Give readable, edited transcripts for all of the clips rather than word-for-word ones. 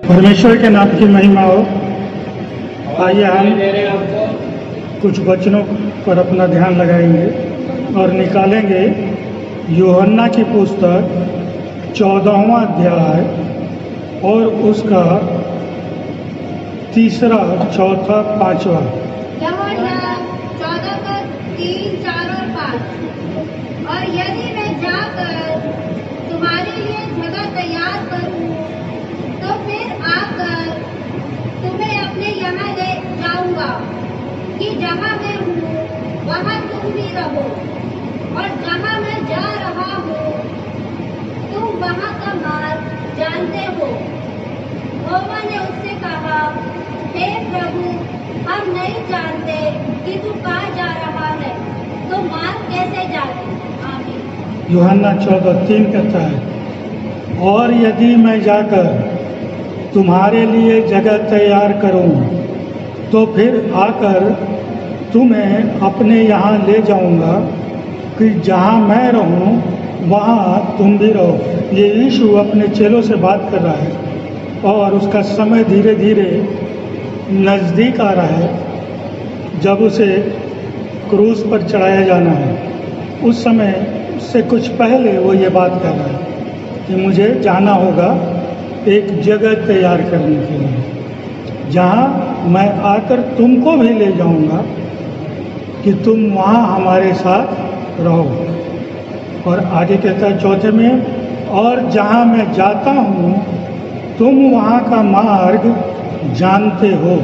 परमेश्वर के नाम की महिमा हो। आइए हम कुछ वचनों पर अपना ध्यान लगाएंगे और निकालेंगे यूहन्ना की पुस्तक 14वां अध्याय और उसका 3, 4, 5। यूहन्ना 14 का 3, 4 और 5। और यदि मैं जाकर तुम्हारे लिए जगह तैयार करूं, तो फिर आकर तुम्हें अपने यहाँ ले जाऊंगा, कि जहाँ मैं हूँ वहाँ तुम भी रहो। और जहाँ मैं जा रहा हूँ तुम वहाँ का मार्ग जानते हो। थोमा ने उससे कहा, हे प्रभु, हम नहीं जानते कि तू कहाँ जा रहा है, तो मार्ग कैसे जाने? आमीन। यूहन्ना 14:3 कहता है, और यदि मैं जाकर तुम्हारे लिए जगह तैयार करूं, तो फिर आकर तुम्हें अपने यहाँ ले जाऊंगा, कि जहाँ मैं रहूं वहाँ तुम भी रहो। ये यीशु अपने चेलों से बात कर रहा है और उसका समय धीरे धीरे नज़दीक आ रहा है, जब उसे क्रूस पर चढ़ाया जाना है। उस समय से कुछ पहले वो ये बात कह रहा है कि मुझे जाना होगा एक जगह तैयार करने के लिए, जहाँ मैं आकर तुमको भी ले जाऊंगा, कि तुम वहाँ हमारे साथ रहो। और आगे कहता है 4 में, और जहाँ मैं जाता हूँ तुम वहाँ का मार्ग जानते हो।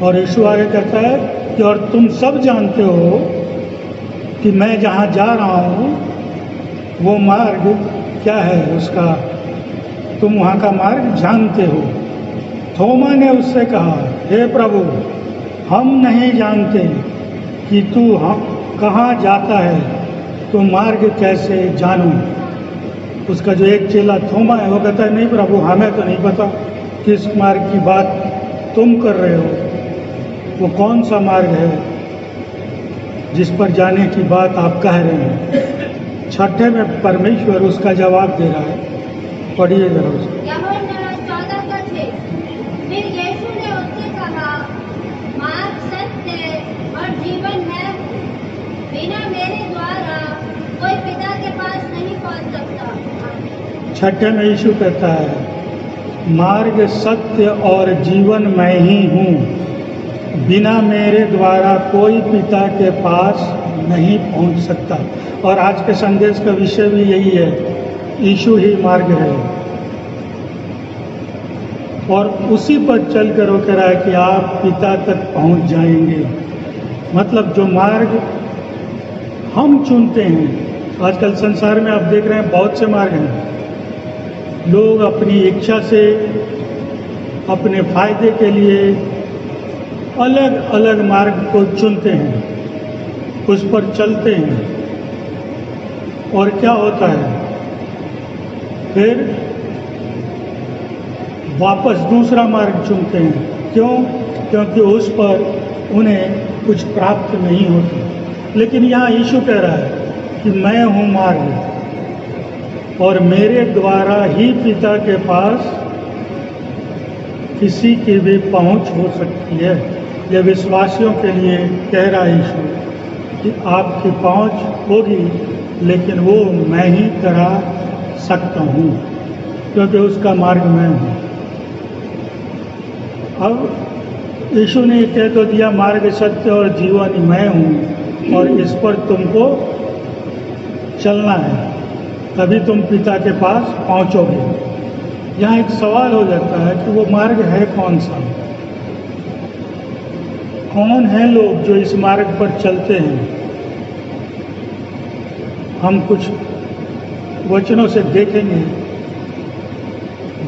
और यीशु आगे कहता है कि और तुम सब जानते हो कि मैं जहाँ जा रहा हूँ वो मार्ग क्या है उसका, तुम वहाँ का मार्ग जानते हो। थोमा ने उससे कहा, हे प्रभु, हम नहीं जानते कि तू कहाँ जाता है, तो मार्ग कैसे जानूं? उसका जो एक चेला थोमा है वो कहता है, नहीं प्रभु, हमें तो नहीं पता किस मार्ग की बात तुम कर रहे हो, वो कौन सा मार्ग है जिस पर जाने की बात आप कह रहे हैं। 6 में परमेश्वर उसका जवाब दे रहा है, पढ़िए जरा उसको। यूहन्ना 14 का 6। फिर यीशु ने उससे कहा, मार्ग, सत्य और जीवन मैं हूँ। बिना मेरे द्वारा कोई पिता के पास नहीं पहुँच सकता। 6 में यीशु कहता है, मार्ग, सत्य और जीवन मैं ही हूँ। बिना मेरे द्वारा कोई पिता के पास नहीं पहुँच सकता। और आज के संदेश का विषय भी यही है, यीशु ही मार्ग है। और उसी पर चल कर वो कह रहा है कि आप पिता तक पहुंच जाएंगे। मतलब जो मार्ग हम चुनते हैं, आजकल संसार में आप देख रहे हैं बहुत से मार्ग हैं। लोग अपनी इच्छा से, अपने फायदे के लिए अलग अलग मार्ग को चुनते हैं, उस पर चलते हैं। और क्या होता है, फिर वापस दूसरा मार्ग चुनते हैं। क्यों? क्योंकि उस पर उन्हें कुछ प्राप्त नहीं होता। लेकिन यहाँ यीशु कह रहा है कि मैं हूँ मार्ग, और मेरे द्वारा ही पिता के पास किसी की भी पहुँच हो सकती है। यह विश्वासियों के लिए कह रहा है यीशु कि आपकी पहुँच होगी, लेकिन वो मैं ही करा सकता हूँ, क्योंकि उसका मार्ग मैं हूँ। अब यीशु ने कह तो दिया, मार्ग, सत्य और जीवन मैं हूँ, और इस पर तुमको चलना है, तभी तुम पिता के पास पहुँचोगे। यहाँ एक सवाल हो जाता है कि वो मार्ग है कौन सा? कौन है लोग जो इस मार्ग पर चलते हैं? हम कुछ वचनों से देखेंगे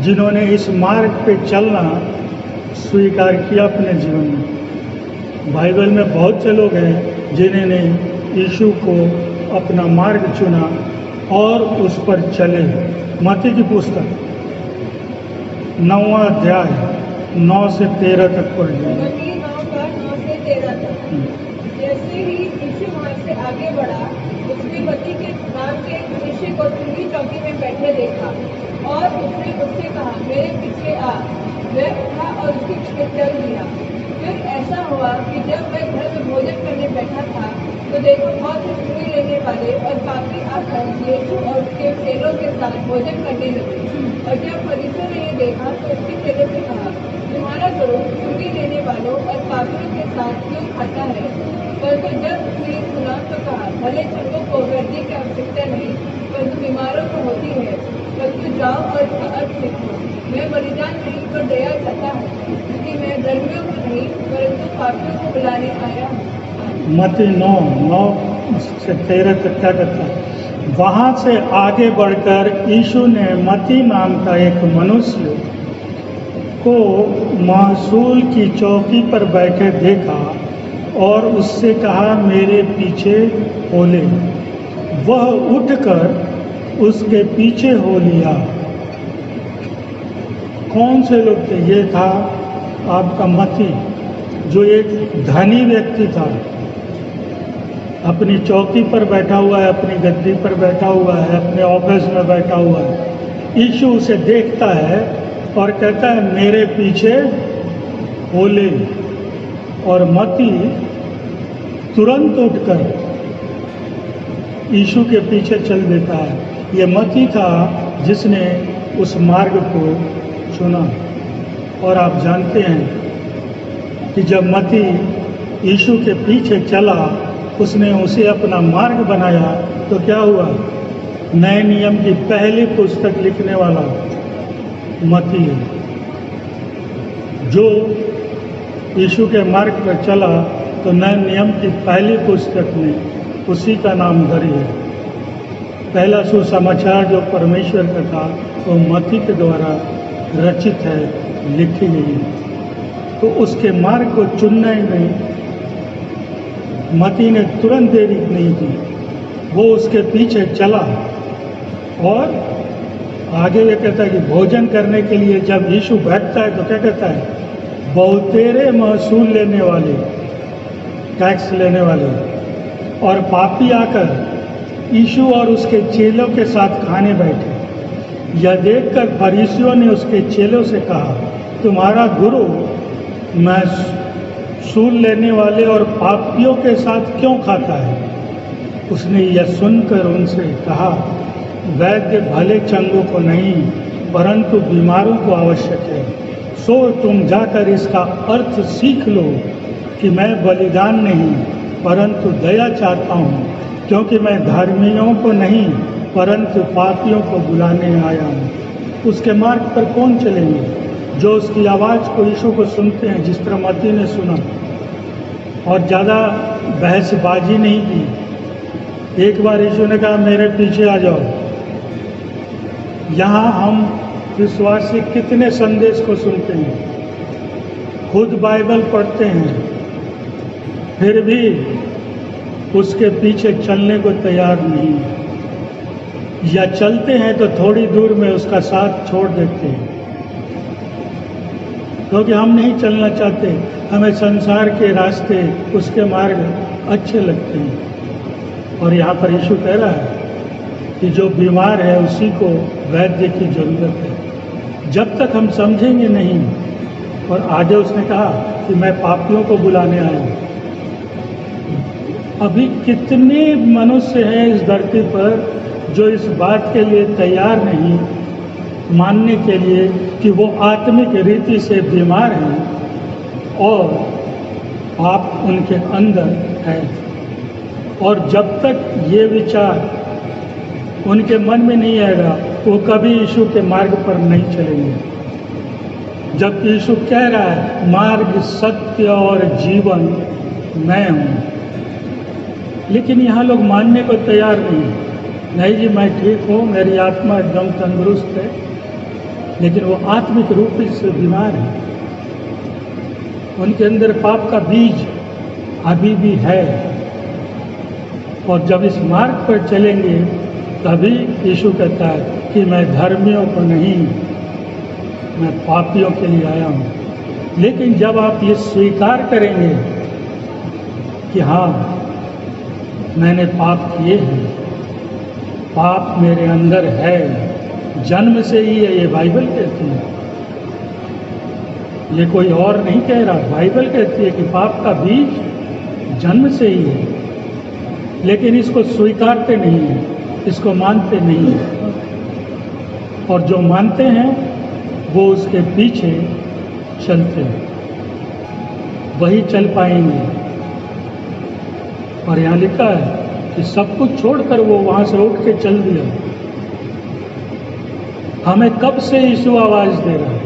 जिन्होंने इस मार्ग पे चलना स्वीकार किया अपने जीवन में। बाइबल में बहुत से लोग हैं जिन्होंने यीशु को अपना मार्ग चुना और उस पर चले। मत्ती की पुस्तक 9वां अध्याय 9 से 13 तक पढ़िए। मत्ती 9 का 9 से 13 तक। जैसे ही यीशु वहाँ से आगे बढ़ा, उसने मत्ती के नाम के एक मनुष्य को चुंगी चौकी में बैठे देखा और उसने उससे कहा, मेरे पीछे आ। वह उठा और उसके पीछे चल दिया। फिर ऐसा हुआ कि जब वह घर में भोजन करने बैठा था, तो देखो बहुत से चुंगी लेने वाले और पापी आकर यीशु और उसके चेलों के साथ भोजन करने लगे। और जब फरीसियों ने ये देखा तो उसके चेलों से कहा, तुम्हारा गुरु चुंगी लेने वालों और पापियों के साथ क्यों खाता है? परंतु जब उसने ये सुना तो कहा, भले चंगों को वैद्य की आवश्यकता नहीं, परंतु बीमारों को होती है। परंतु जाओ और इसका अर्थ लिखो, मैं बलिदान नहीं पर दया चाहता हूँ, क्योंकि मैं धर्मियों को नहीं परंतु पापियों को बुलाने आया हूँ। मत्ती 9 से 13 तक क्या करता है? वहाँ से आगे बढ़कर यीशु ने मत्ती नाम का एक मनुष्य को महसूल की चौकी पर बैठे देखा और उससे कहा, मेरे पीछे हो ले। वह उठकर उसके पीछे हो लिया। कौन से लोग थे? ये था आपका मत्ती, जो एक धनी व्यक्ति था, अपनी चौकी पर बैठा हुआ है, अपनी गद्दी पर बैठा हुआ है, अपने ऑफिस में बैठा हुआ है। यीशु उसे देखता है और कहता है, मेरे पीछे हो ले। और मत्ती तुरंत उठकर यीशु के पीछे चल देता है। ये मत्ती था जिसने उस मार्ग को चुना। और आप जानते हैं कि जब मत्ती यीशु के पीछे चला, उसने उसे अपना मार्ग बनाया, तो क्या हुआ? नए नियम की पहली पुस्तक लिखने वाला मत्ती है। जो यीशु के मार्ग पर चला तो नए नियम की पहली पुस्तक में उसी का नाम दर्ज है। पहला सुसमाचार जो परमेश्वर का था वो मत्ती के द्वारा रचित है, लिखी गई है। तो उसके मार्ग को चुनने में मत्ती ने तुरंत देरी नहीं की। वो उसके पीछे चला और आगे ये कहता है कि भोजन करने के लिए जब यीशु बैठता है तो क्या कहता है? बहुतेरे महसूल लेने वाले, टैक्स लेने वाले और पापी आकर यीशु और उसके चेलों के साथ खाने बैठे। यह देखकर फरीसियों ने उसके चेलों से कहा, तुम्हारा गुरु महसूल लेने वाले और पापियों के साथ क्यों खाता है? उसने यह सुनकर उनसे कहा, वैद्य भले चंगों को नहीं परंतु बीमारों को आवश्यक है। सो तुम जाकर इसका अर्थ सीख लो कि मैं बलिदान नहीं परंतु दया चाहता हूँ, क्योंकि मैं धर्मियों को नहीं परंतु पापियों को बुलाने आया हूँ। उसके मार्ग पर कौन चलेंगे? जो उसकी आवाज़ को, यीशु को सुनते हैं, जिस तरह मत्ती ने सुना और ज़्यादा बहसबाजी नहीं की। एक बार यीशु ने कहा, मेरे पीछे आ जाओ। यहाँ हम विश्वासी कितने संदेश को सुनते हैं, खुद बाइबल पढ़ते हैं, फिर भी उसके पीछे चलने को तैयार नहीं, या चलते हैं तो थोड़ी दूर में उसका साथ छोड़ देते हैं, क्योंकि हम नहीं चलना चाहते। हमें संसार के रास्ते, उसके मार्ग अच्छे लगते हैं। और यहाँ पर यीशु कह रहा है कि जो बीमार है उसी को वैद्य की जरूरत है। जब तक हम समझेंगे नहीं। और आगे उसने कहा कि मैं पापियों को बुलाने आया हूँ। अभी कितने मनुष्य हैं इस धरती पर जो इस बात के लिए तैयार नहीं मानने के लिए कि वो आत्मिक रीति से बीमार हैं और आप उनके अंदर है। और जब तक ये विचार उनके मन में नहीं आएगा, वो कभी यीशु के मार्ग पर नहीं चलेंगे। जब यीशु कह रहा है, मार्ग, सत्य और जीवन मैं हूँ, लेकिन यहाँ लोग मानने को तैयार नहीं जी, मैं ठीक हूँ, मेरी आत्मा एकदम तंदुरुस्त है, लेकिन वो आत्मिक रूप से बीमार है। उनके अंदर पाप का बीज अभी भी है। और जब इस मार्ग पर चलेंगे तभी यीशु कहता है कि मैं धर्मियों को नहीं, मैं पापियों के लिए आया हूँ। लेकिन जब आप ये स्वीकार करेंगे कि हाँ, मैंने पाप किए हैं, पाप मेरे अंदर है, जन्म से ही है, ये बाइबल कहती है, ये कोई और नहीं कह रहा। बाइबल कहती है कि पाप का बीज जन्म से ही है, लेकिन इसको स्वीकारते नहीं है, इसको मानते नहीं है, और जो मानते हैं वो उसके पीछे चलते हैं, वही चल पाएंगे। और यहाँ लिखा है कि सब कुछ छोड़कर वो वहां से उठ के चल दिया। हमें कब से यीशु आवाज दे रहा है,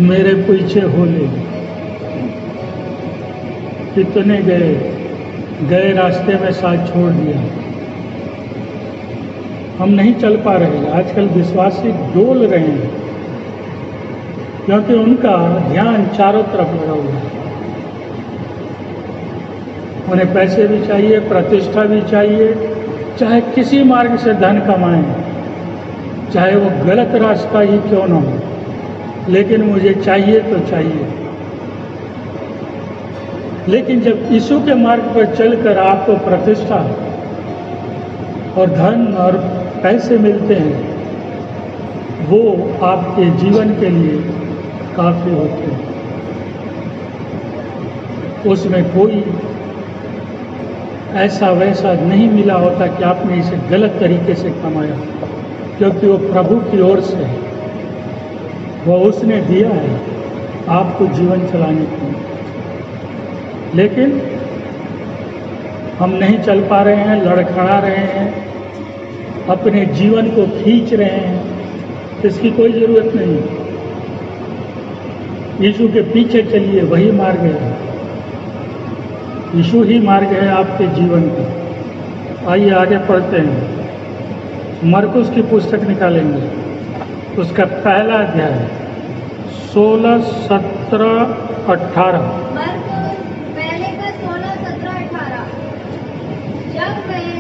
मेरे पीछे हो ले। कितने गए रास्ते में साथ छोड़ दिया। हम नहीं चल पा रहे। आजकल विश्वासी डोल रहे हैं, क्योंकि उनका ध्यान चारों तरफ लगा हुआ है। उन्हें पैसे भी चाहिए, प्रतिष्ठा भी चाहिए, चाहे किसी मार्ग से धन कमाएं, चाहे वो गलत रास्ता ही क्यों ना हो, लेकिन मुझे चाहिए तो चाहिए। लेकिन जब यीशु के मार्ग पर चलकर आपको प्रतिष्ठा और धन और पैसे मिलते हैं, वो आपके जीवन के लिए काफी होते हैं। उसमें कोई ऐसा वैसा नहीं मिला होता कि आपने इसे गलत तरीके से कमाया, क्योंकि वो प्रभु की ओर से है, वो उसने दिया है आपको जीवन चलाने के लिए। लेकिन हम नहीं चल पा रहे हैं, लड़खड़ा रहे हैं, अपने जीवन को खींच रहे हैं। इसकी कोई ज़रूरत नहीं। यीशु के पीछे चलिए, वही मार्ग है। यीशु ही मार्ग है आपके जीवन का। आइए आगे पढ़ते हैं। मरकुस की पुस्तक निकालेंगे, उसका पहला अध्याय 16, 17, 18। मरकुस पहले का 16, 17, 18। जब मैं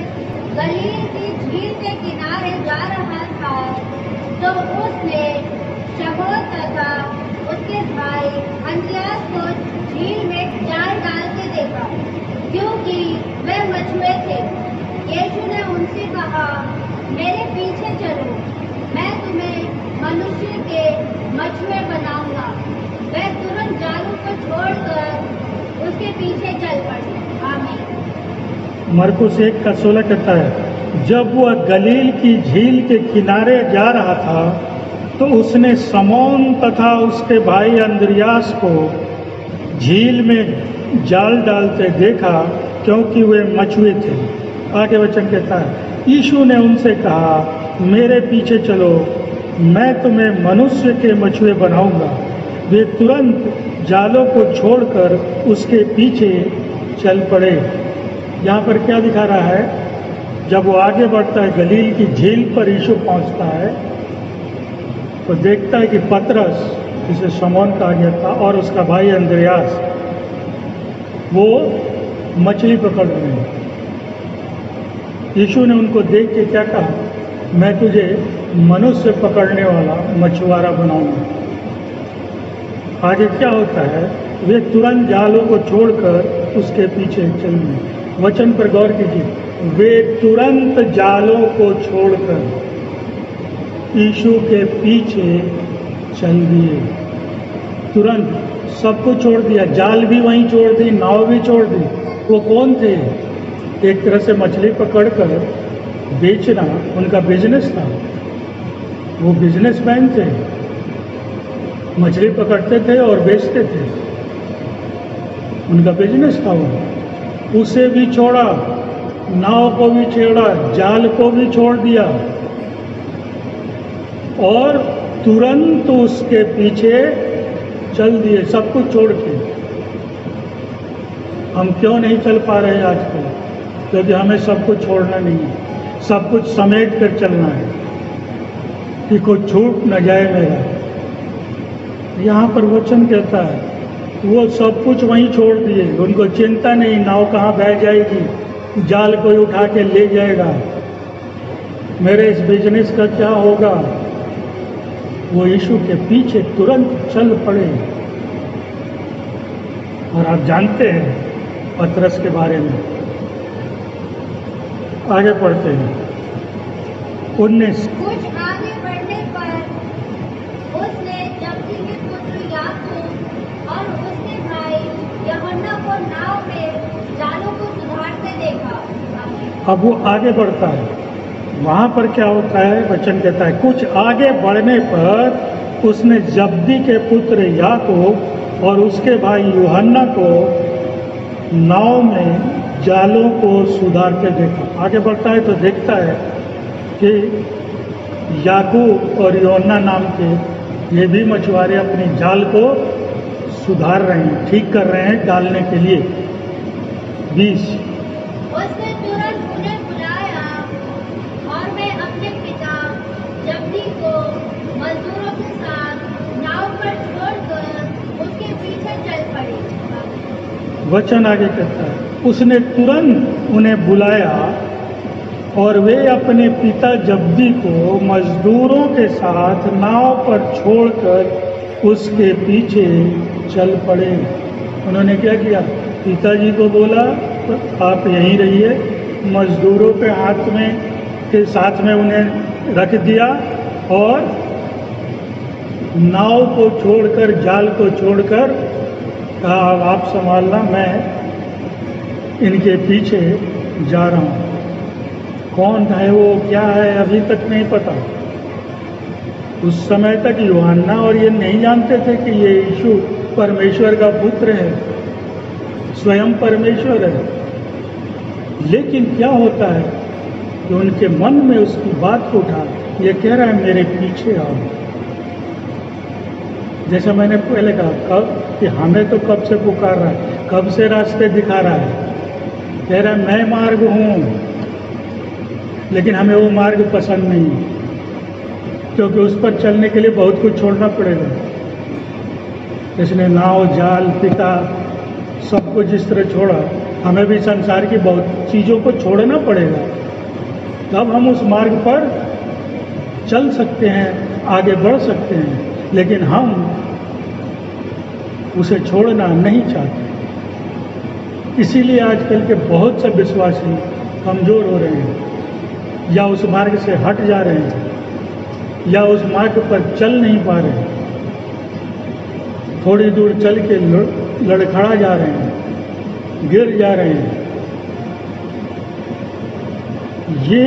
गलील की झील के किनारे जा रहा था, तो उसने शमौन तथा उसके भाई अंद्रियास को झील में जाल डालते देखा, क्योंकि वे मछुए थे। यीशु ने उनसे कहा, मेरे पीछे चलो, मैं तुम्हें मनुष्य के मछुए बनाऊंगा। वे तुरंत जालों को छोड़कर उसके पीछे चल पड़े। आमीन। मरकुस 1:16 कहता है, जब वह गलील की झील के किनारे जा रहा था, तो उसने शमौन तथा उसके भाई अंद्रियास को झील में जाल डालते देखा, क्योंकि वे मछुए थे। आगे वचन कहता है, यीशु ने उनसे कहा, मेरे पीछे चलो, मैं तुम्हें मनुष्य के मछुए बनाऊंगा। वे तुरंत जालों को छोड़कर उसके पीछे चल पड़े। यहाँ पर क्या दिखा रहा है? जब वो आगे बढ़ता है, गलील की झील पर यीशु पहुँचता है, तो देखता है कि पतरस, जिसे शमौन कहा गया था, और उसका भाई अंद्रियास, वो मछली पकड़ रहे हैं। यीशु ने उनको देख के क्या कहा? मैं तुझे मनुष्य पकड़ने वाला मछुआरा बनाऊंगा। आगे क्या होता है? वे तुरंत जालों को छोड़कर उसके पीछे चल दिए। वचन पर गौर कीजिए, वे तुरंत जालों को छोड़कर यीशु के पीछे चल दिए। तुरंत सब कुछ छोड़ दिया, जाल भी वहीं छोड़ दी, नाव भी छोड़ दी। वो कौन थे? एक तरह से मछली पकड़कर बेचना उनका बिजनेस था। वो बिजनेसमैन थे, मछली पकड़ते थे और बेचते थे, उनका बिजनेस था वो। उसे भी छोड़ा, नाव को भी छोड़ा, जाल को भी छोड़ दिया, और तुरंत उसके पीछे चल दिए, सब कुछ छोड़ के। हम क्यों नहीं चल पा रहे आजकल? क्योंकि हमें सब कुछ छोड़ना नहीं है, सब कुछ समेट कर चलना है कि कुछ छूट न जाए मेरा। यहाँ पर वचन कहता है, वो सब कुछ वहीं छोड़ दिए, उनको चिंता नहीं नाव कहाँ बह जाएगी, जाल कोई उठा के ले जाएगा, मेरे इस बिजनेस का क्या होगा। वो यीशु के पीछे तुरंत चल पड़े। और आप जानते हैं पतरस के बारे में। आगे पढ़ते हैं। 19। कुछ आगे बढ़ने पर उसने जब्दी के पुत्र याकूब और उसके भाई यूहन्ना को नाव में जालों को सुधारते देखा। अब वो आगे बढ़ता है, वहाँ पर क्या होता है, वचन कहता है कुछ आगे बढ़ने पर उसने जब्दी के पुत्र याकूब और उसके भाई यूहन्ना को नाव में जालों को सुधारते देखा। आगे बढ़ता है तो देखता है कि याकूब और यूहन्ना नाम के ये भी मछुआरे अपनी जाल को सुधार रहे हैं, ठीक कर रहे हैं डालने के लिए। 20। उसने तुरंत उन्हें बुलाया और मैं अपने पिता जब्दी को मजदूरों के साथ नाव पर छोड़कर उसके पीछे चल पड़ी। वचन आगे कहता है उसने तुरंत उन्हें बुलाया और वे अपने पिता जब्दी को मजदूरों के साथ नाव पर छोड़कर उसके पीछे चल पड़े। उन्होंने क्या किया, पिताजी को बोला तो आप यहीं रहिए, मजदूरों के हाथ में के साथ में उन्हें रख दिया और नाव को छोड़कर, जाल को छोड़कर कहा अब आप संभालना, मैं इनके पीछे जा रहा हूँ। कौन है वो, क्या है, अभी तक नहीं पता। उस समय तक यूहन्ना और ये नहीं जानते थे कि ये यीशु परमेश्वर का पुत्र है, स्वयं परमेश्वर है। लेकिन क्या होता है कि उनके मन में उसकी बात को उठा, ये कह रहा है मेरे पीछे आओ। जैसे मैंने पहले कहा कब कि हमें तो कब से पुकार रहा है, कब से रास्ते दिखा रहा है, कह रहा है मैं मार्ग हूँ, लेकिन हमें वो मार्ग पसंद नहीं, क्योंकि उस पर चलने के लिए बहुत कुछ छोड़ना पड़ेगा। इसने नाव, जाल, पिता सब कुछ जिस तरह छोड़ा, हमें भी संसार की बहुत चीज़ों को छोड़ना पड़ेगा, तब हम उस मार्ग पर चल सकते हैं, आगे बढ़ सकते हैं। लेकिन हम उसे छोड़ना नहीं चाहते। इसीलिए आजकल के बहुत से विश्वासी कमज़ोर हो रहे हैं, या उस मार्ग से हट जा रहे हैं, या उस मार्ग पर चल नहीं पा रहे हैं, थोड़ी दूर चल के लड़खड़ा जा रहे हैं, गिर जा रहे हैं। ये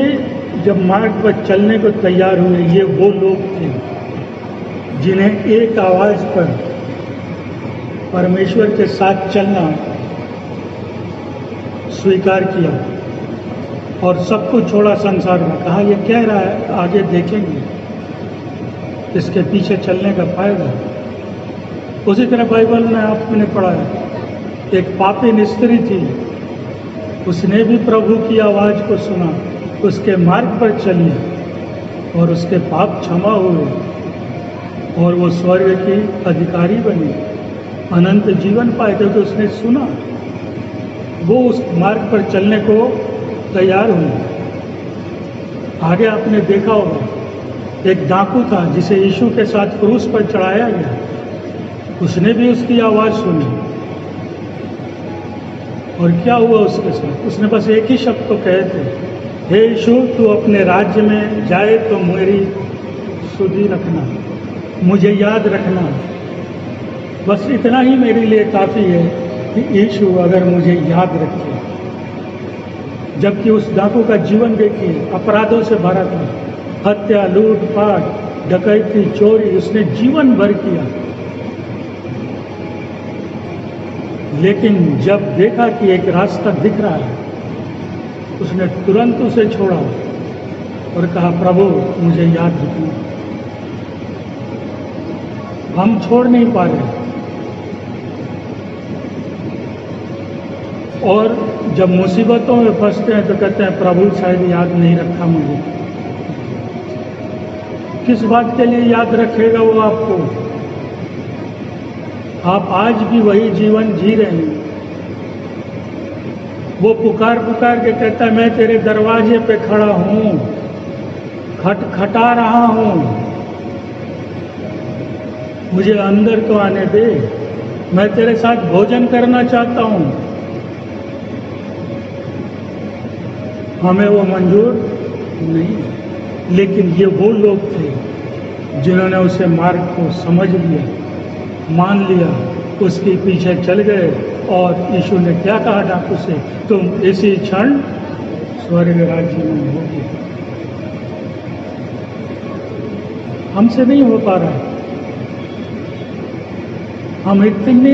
जब मार्ग पर चलने को तैयार हुए, ये वो लोग थे जिन्हें एक आवाज़ पर परमेश्वर के साथ चलना स्वीकार किया और सब कुछ छोड़ा संसार में। कहा ये कह रहा है, आगे देखेंगे इसके पीछे चलने का फायदा। उसी तरह बाइबल में आपने पढ़ा है, एक पापी स्त्री थी, उसने भी प्रभु की आवाज़ को सुना, उसके मार्ग पर चली और उसके पाप क्षमा हुए और वो स्वर्ग की अधिकारी बनी, अनंत जीवन पाए, क्योंकि उसने सुना, वो उस मार्ग पर चलने को तैयार हुई। आगे आपने देखा होगा, एक डाकू था जिसे यीशु के साथ क्रूस पर चढ़ाया गया, उसने भी उसकी आवाज़ सुनी। और क्या हुआ उसके साथ, उसने बस एक ही शब्द तो कहे थे, हे यीशु तू अपने राज्य में जाए तो मेरी सुधि रखना, मुझे याद रखना। बस इतना ही मेरे लिए काफ़ी है कि यीशु अगर मुझे याद रखे। जबकि उस डाकू का जीवन देखिए, अपराधों से भरा था, हत्या, लूटपाट, डकैती, चोरी, उसने जीवन भर किया। लेकिन जब देखा कि एक रास्ता दिख रहा है, उसने तुरंत उसे छोड़ा और कहा प्रभु मुझे याद रखना। हम छोड़ नहीं पा रहे। और जब मुसीबतों में फंसते हैं तो कहते हैं प्रभु शायद याद नहीं रखा मुझे। किस बात के लिए याद रखेगा वो आपको? आप आज भी वही जीवन जी रहे हैं। वो पुकार पुकार के कहता है मैं तेरे दरवाजे पे खड़ा हूँ, खटखटा रहा हूँ, मुझे अंदर तो आने दे, मैं तेरे साथ भोजन करना चाहता हूँ। हमें वो मंजूर नहीं। लेकिन ये वो लोग थे जिन्होंने उसे मार्ग को समझ लिया, मान लिया, उसके पीछे चल गए। और यीशु ने क्या कहा डाकू से, तुम इसी क्षण स्वर्ग राज्य में होगे। हमसे नहीं हो पा रहा। हम इतने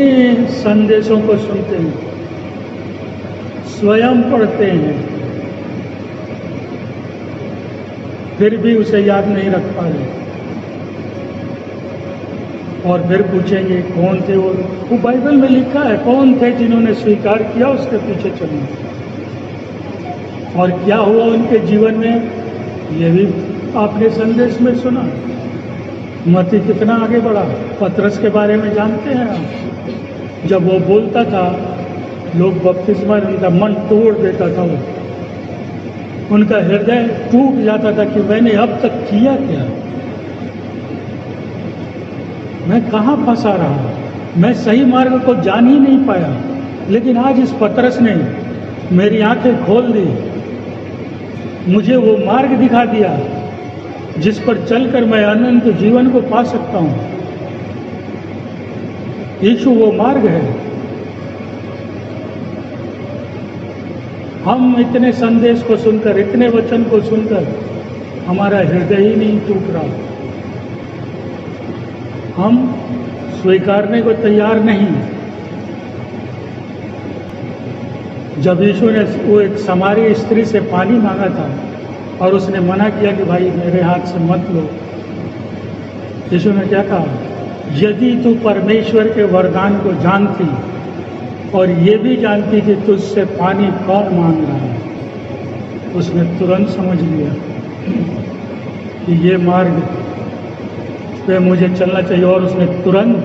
संदेशों को सुनते हैं, स्वयं पढ़ते हैं, फिर भी उसे याद नहीं रख पा रहे। और फिर पूछेंगे कौन थे वो बाइबल में लिखा है, कौन थे जिन्होंने स्वीकार किया उसके पीछे चलना, और क्या हुआ उनके जीवन में, ये भी आपने संदेश में सुना। मत्ती कितना आगे बढ़ा। पतरस के बारे में जानते हैं आप, जब वो बोलता था लोग बपतिस्मा, उनका मन तोड़ देता था, वो उनका हृदय टूट जाता था कि मैंने अब तक किया क्या, मैं कहाँ फंसा रहा, मैं सही मार्ग को जान ही नहीं पाया। लेकिन आज इस पतरस ने मेरी आंखें खोल दी, मुझे वो मार्ग दिखा दिया जिस पर चलकर मैं अनंत जीवन को पा सकता हूँ। यीशु वो मार्ग है। हम इतने संदेश को सुनकर, इतने वचन को सुनकर हमारा हृदय ही नहीं टूट रहा, हम स्वीकारने को तैयार नहीं। जब यीशु ने वो एक सामारी स्त्री से पानी मांगा था और उसने मना किया कि भाई मेरे हाथ से मत लो, यीशु ने क्या कहा, यदि तू परमेश्वर के वरदान को जानती और ये भी जानती कि तुझसे पानी कौन मांग रहा है, उसने तुरंत समझ लिया कि ये मार्ग पे मुझे चलना चाहिए। और उसने तुरंत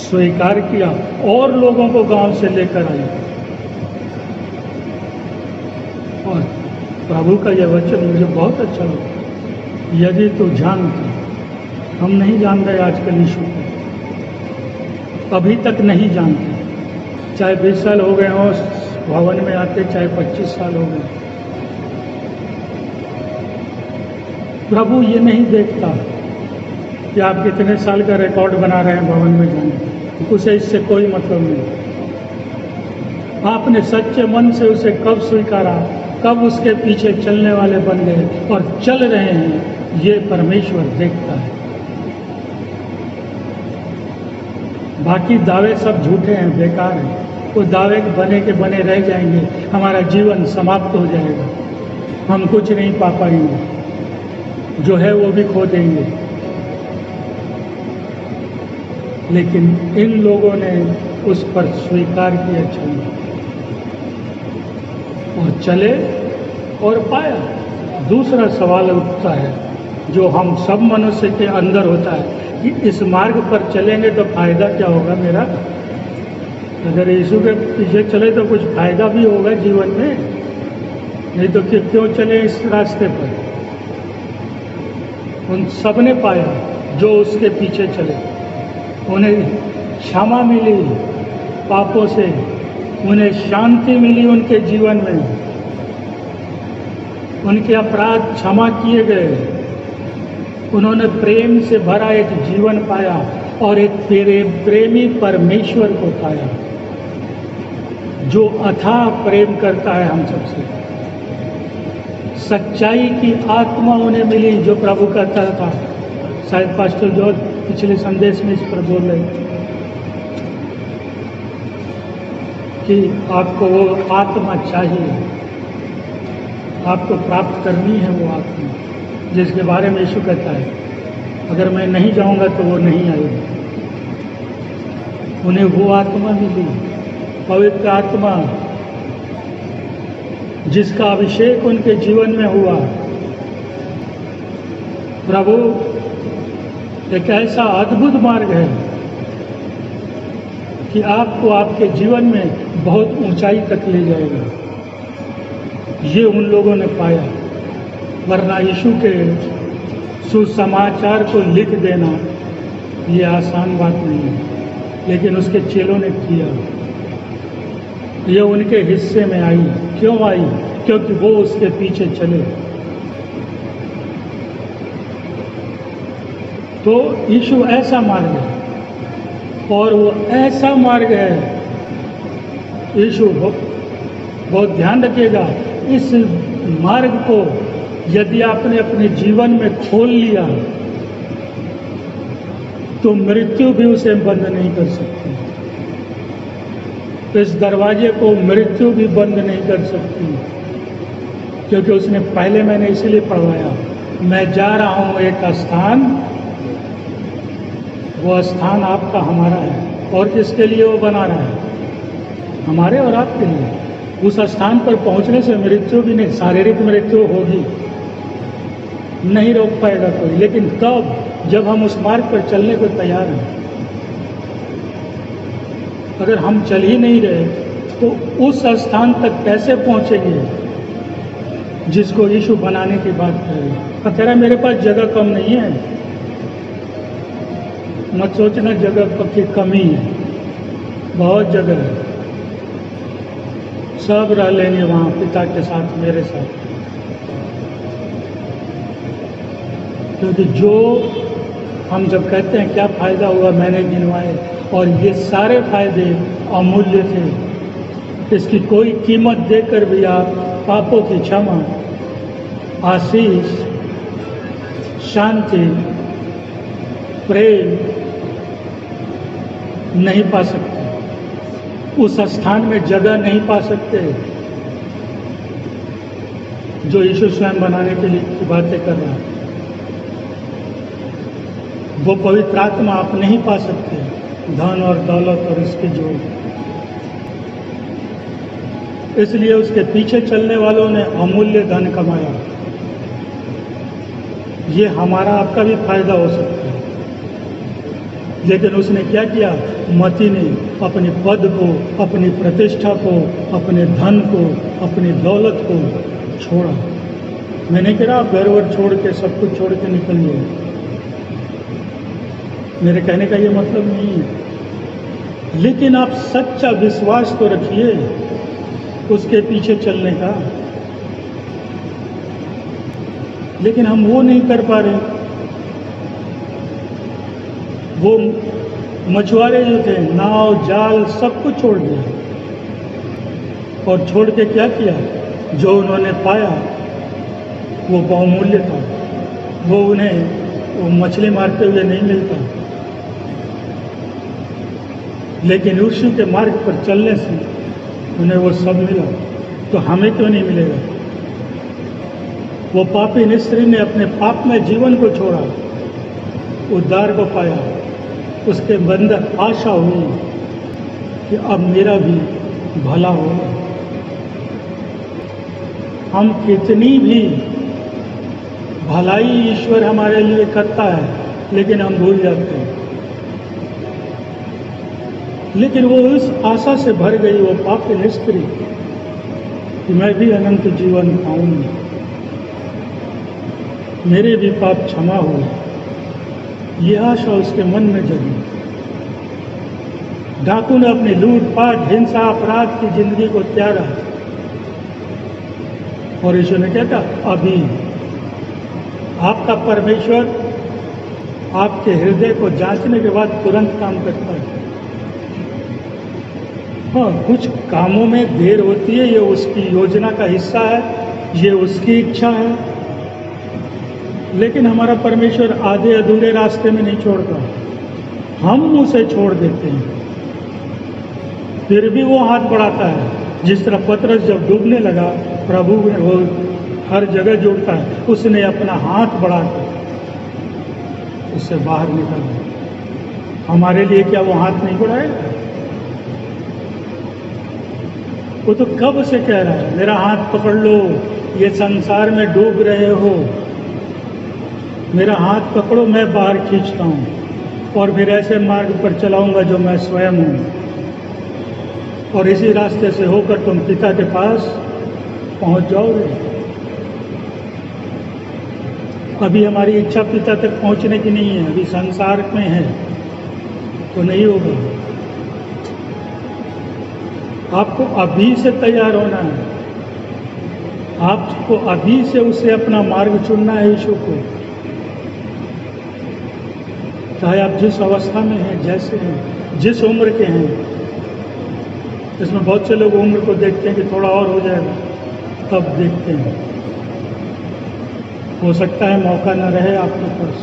स्वीकार किया और लोगों को गांव से लेकर आया। और प्रभु का यह वचन मुझे बहुत अच्छा लगा, यदि तू जानती। हम नहीं जान रहे आजकल यीशु को, अभी तक नहीं जानते, चाहे 20 साल हो गए हों भवन में आते, चाहे 25 साल हो गए। प्रभु ये नहीं देखता कि आप कितने साल का रिकॉर्ड बना रहे हैं भवन में जाने, उसे इससे कोई मतलब नहीं। आपने सच्चे मन से उसे कब स्वीकारा, कब उसके पीछे चलने वाले बन गए और चल रहे हैं, ये परमेश्वर देखता है। बाकी दावे सब झूठे हैं, बेकार हैं। वो दावे बने के बने रह जाएंगे, हमारा जीवन समाप्त हो जाएगा, हम कुछ नहीं पा पाएंगे, जो है वो भी खो देंगे। लेकिन इन लोगों ने उस पर स्वीकार किया चलना और चले और पाया। दूसरा सवाल उठता है जो हम सब मनुष्य के अंदर होता है कि इस मार्ग पर चलेंगे तो फायदा क्या होगा मेरा। अगर यीशु के पीछे चले तो कुछ फायदा भी होगा जीवन में, नहीं तो क्यों चले इस रास्ते पर। उन सब ने पाया जो उसके पीछे चले, उन्हें क्षमा मिली पापों से, उन्हें शांति मिली उनके जीवन में, उनके अपराध क्षमा किए गए, उन्होंने प्रेम से भरा एक जीवन पाया और एक प्रेमी परमेश्वर को पाया जो अथाह प्रेम करता है हम सबसे। सच्चाई की आत्मा उन्हें मिली जो प्रभु कहता था। शायद पास्टर जॉर्ज पिछले संदेश में इस पर बोल रहे कि आपको वो आत्मा चाहिए, आपको प्राप्त करनी है वो आत्मा, जिसके बारे में यीशु कहता है अगर मैं नहीं जाऊंगा तो वो नहीं आएगी। उन्हें वो आत्मा मिली, पवित्र आत्मा, जिसका अभिषेक उनके जीवन में हुआ। प्रभु एक ऐसा अद्भुत मार्ग है कि आपको आपके जीवन में बहुत ऊंचाई तक ले जाएगा। ये उन लोगों ने पाया, वरना यीशु के सुसमाचार को लिख देना ये आसान बात नहीं है, लेकिन उसके चेलों ने किया। ये उनके हिस्से में आई। क्यों आई? क्योंकि वो उसके पीछे चले। तो यीशु ऐसा मार्ग है, और वो ऐसा मार्ग है। यीशु बहुत ध्यान रखिएगा, इस मार्ग को यदि आपने अपने जीवन में खोल लिया तो मृत्यु भी उसे बंद नहीं कर सकती। इस दरवाजे को मृत्यु भी बंद नहीं कर सकती, क्योंकि उसने पहले, मैंने इसीलिए पढ़वाया, मैं जा रहा हूं एक स्थान, वो स्थान आपका हमारा है। और किसके लिए वो बना रहा है? हमारे और आपके लिए। उस स्थान पर पहुंचने से मृत्यु भी नहीं, शारीरिक मृत्यु होगी, नहीं रोक पाएगा कोई, लेकिन कब? जब हम उस मार्ग पर चलने को तैयार हैं। अगर हम चल ही नहीं रहे तो उस स्थान तक कैसे पहुंचेंगे जिसको यीशु बनाने की बात कर रहे हैं। तो कह रहा मेरे पास जगह कम नहीं है, मत सोचना जगह की कमी है, बहुत जगह है, सब रह लेंगे वहाँ पिता के साथ, मेरे साथ। क्योंकि जो हम जब कहते हैं क्या फ़ायदा हुआ, मैंने गिनवाए, और ये सारे फायदे अमूल्य थे। इसकी कोई कीमत देकर भी आप पापों की क्षमा, आशीष, शांति, प्रेम नहीं पा सकते। उस स्थान में जगह नहीं पा सकते जो यीशु स्वयं बनाने के लिए की बातें कर रहा है। वो पवित्र आत्मा आप नहीं पा सकते, धन और दौलत और इसके जो। इसलिए उसके पीछे चलने वालों ने अमूल्य धन कमाया। ये हमारा आपका भी फायदा हो सकता है, लेकिन उसने क्या किया? मती ने अपने पद को, अपनी प्रतिष्ठा को, अपने धन को, अपनी दौलत को छोड़ा। मैं नहीं कह रहा आप घर वर छोड़ के, सब कुछ छोड़ के निकलिए, मेरे कहने का ये मतलब नहीं है, लेकिन आप सच्चा विश्वास तो रखिए उसके पीछे चलने का। लेकिन हम वो नहीं कर पा रहे। वो मछुआरे जो थे, नाव, जाल, सब कुछ छोड़ दिया, और छोड़ के क्या किया? जो उन्होंने पाया वो बहुमूल्य था, वो उन्हें वो मछली मारते हुए नहीं मिलता, लेकिन यीशु के मार्ग पर चलने से उन्हें वो सब मिला। तो हमें क्यों नहीं मिलेगा? वो पापी स्त्री ने अपने पाप में जीवन को छोड़ा, उद्धार को पाया, उसके अंदर आशा हुई कि अब मेरा भी भला होगा। हम कितनी भी भलाई ईश्वर हमारे लिए करता है, लेकिन हम भूल जाते हैं। लेकिन वो इस आशा से भर गई, वो पापी स्त्री, कि मैं भी अनंत जीवन पाऊंगी, मेरे भी पाप क्षमा हुए। ये आशा उसके मन में जगी। डाकू ने अपनी लूटपाट, हिंसा, अपराध की जिंदगी को त्यागा, और यीशु ने क्या कहा? अभी आपका परमेश्वर आपके हृदय को जांचने के बाद तुरंत काम करता है। हाँ, कुछ कामों में देर होती है, ये उसकी योजना का हिस्सा है, ये उसकी इच्छा है, लेकिन हमारा परमेश्वर आधे अधूरे रास्ते में नहीं छोड़ता, हम उसे छोड़ देते हैं, फिर भी वो हाथ बढ़ाता है। जिस तरह पतरस जब डूबने लगा, प्रभु ने वो हर जगह जुड़ता है, उसने अपना हाथ बढ़ाकर उससे बाहर निकाला। हमारे लिए क्या वो हाथ नहीं बढ़ाएगा? वो तो कब से कह रहा है, मेरा हाथ पकड़ लो, ये संसार में डूब रहे हो, मेरा हाथ पकड़ो, मैं बाहर खींचता हूँ, और फिर ऐसे मार्ग पर चलाऊंगा जो मैं स्वयं हूँ, और इसी रास्ते से होकर तुम पिता के पास पहुँच जाओगे। अभी हमारी इच्छा पिता तक पहुँचने की नहीं है, अभी संसार में है, तो नहीं होगा। आपको अभी से तैयार होना है, आपको अभी से उसे अपना मार्ग चुनना है, यीशु को। चाहे आप जिस अवस्था में हैं, जैसे हैं, जिस उम्र के हैं। इसमें बहुत से लोग उम्र को देखते हैं कि थोड़ा और हो जाएगा, तब देखते हैं। हो सकता है मौका न रहे आपके पास,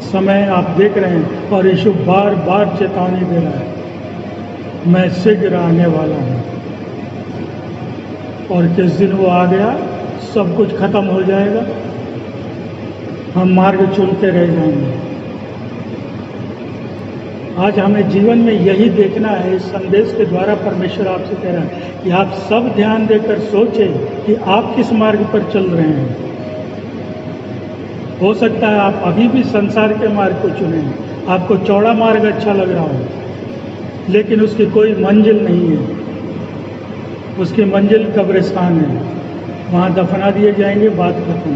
समय आप देख रहे हैं और यीशु बार बार चेतावनी दे रहा है, मैं शीघ्र आने वाला हूँ। और किस दिन वो आ गया, सब कुछ खत्म हो जाएगा, हम मार्ग चुनते रह जाएंगे। आज हमें जीवन में यही देखना है। इस संदेश के द्वारा परमेश्वर आपसे कह रहा है कि आप सब ध्यान देकर सोचें कि आप किस मार्ग पर चल रहे हैं। हो सकता है आप अभी भी संसार के मार्ग को चुनें, आपको चौड़ा मार्ग अच्छा लग रहा हो, लेकिन उसकी कोई मंजिल नहीं है। उसकी मंजिल कब्रिस्तान है, वहाँ दफना दिए जाएंगे, बात खत्म।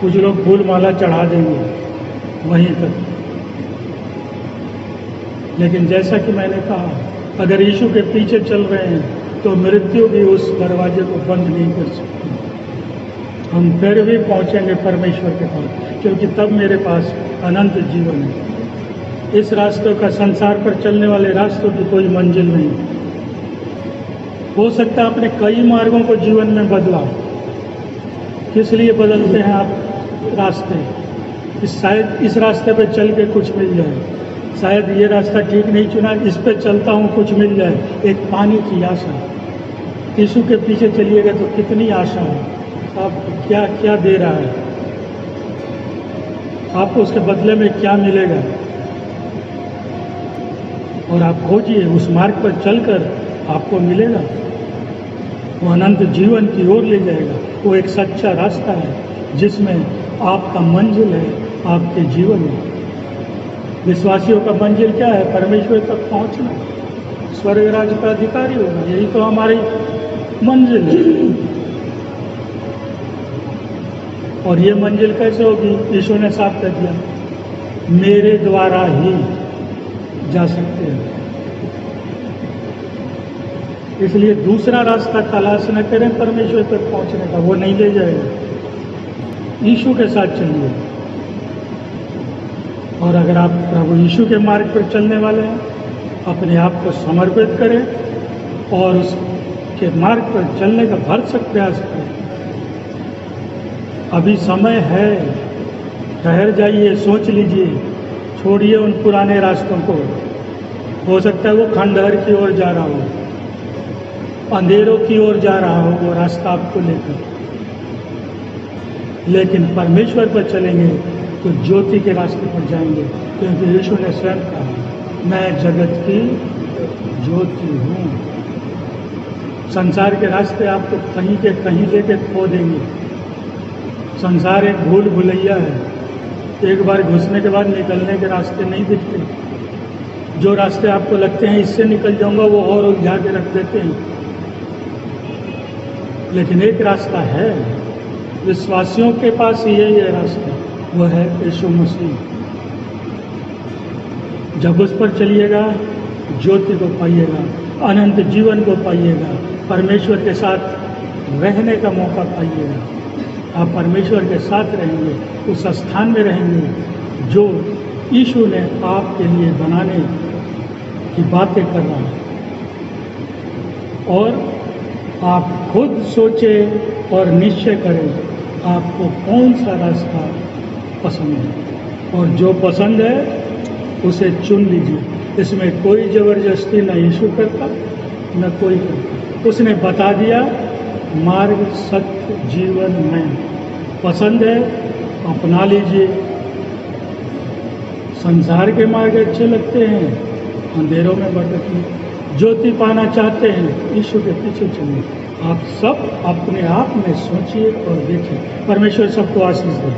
कुछ लोग फूल माला चढ़ा देंगे वहीं तक। लेकिन जैसा कि मैंने कहा, अगर यीशु के पीछे चल रहे हैं तो मृत्यु भी उस दरवाजे को बंद नहीं कर सकती। हम फिर भी पहुंचेंगे परमेश्वर के पास, क्योंकि तब मेरे पास अनंत जीवन है। इस रास्तों का, संसार पर चलने वाले रास्तों की कोई मंजिल नहीं। हो सकता है आपने कई मार्गों को जीवन में बदला। किस लिए बदलते हैं आप रास्ते? शायद इस रास्ते पे चल के कुछ मिल जाए, शायद ये रास्ता ठीक नहीं चुना, इस पे चलता हूँ कुछ मिल जाए। एक पानी की आशा। यीशु के पीछे चलिएगा तो कितनी आशा है, आपको क्या क्या दे रहा है, आपको उसके बदले में क्या मिलेगा। और आप खोजिए, उस मार्ग पर चलकर आपको मिलेगा, वो अनंत जीवन की ओर ले जाएगा। वो एक सच्चा रास्ता है जिसमें आपका मंजिल है, आपके जीवन में। विश्वासियों का मंजिल क्या है? परमेश्वर तक पहुंचना, स्वर्ग राज्य का अधिकारी होना। यही तो हमारी मंजिल है। और ये मंजिल कैसे होगी? यीशु ने साफ कर दिया, मेरे द्वारा ही जा सकते हैं। इसलिए दूसरा रास्ता तलाश न करें परमेश्वर तक पहुंचने का, वो नहीं ले जाएगा। यीशु के साथ चलिए। और अगर आप प्रभु यीशु के मार्ग पर चलने वाले हैं, अपने आप को समर्पित करें और उसके मार्ग पर चलने का भरसक प्रयास करें। अभी समय है, ठहर जाइए, सोच लीजिए, छोड़िए उन पुराने रास्तों को। हो सकता है वो खंडहर की ओर जा रहा हो, अंधेरों की ओर जा रहा हो वो रास्ता आपको लेकर। लेकिन परमेश्वर पर चलेंगे तो ज्योति के रास्ते पर जाएंगे, क्योंकि यीशु ने स्वयं कहा, मैं जगत की ज्योति हूँ। संसार के रास्ते आपको कहीं के कहीं लेके खो देंगे। संसार एक भूल भुलैया है, एक बार घुसने के बाद निकलने के रास्ते नहीं दिखते। जो रास्ते आपको लगते हैं इससे निकल जाऊंगा, वो और उलझा के रख देते हैं। लेकिन एक रास्ता है, विश्वासियों के पास यही है रास्ता, वो है यीशु मसीह। जब उस पर चलिएगा, ज्योति को पाइएगा, अनंत जीवन को पाइएगा, परमेश्वर के साथ रहने का मौका पाइएगा। आप परमेश्वर के साथ रहेंगे, उस स्थान में रहेंगे जो यीशु ने आपके लिए बनाने की बातें कर रहा है। और आप खुद सोचें और निश्चय करें आपको कौन सा रास्ता पसंद है, और जो पसंद है उसे चुन लीजिए। इसमें कोई ज़बरदस्ती न यीशु करता न कोई करता। उसने बता दिया, मार्ग सत्य जीवन में। पसंद है अपना लीजिए। संसार के मार्ग अच्छे लगते हैं, अंधेरों में भटकिए। ज्योति पाना चाहते हैं, यीशु के पीछे चलिए। आप सब अपने आप में सोचिए और देखिए। परमेश्वर सबको आशीष दे।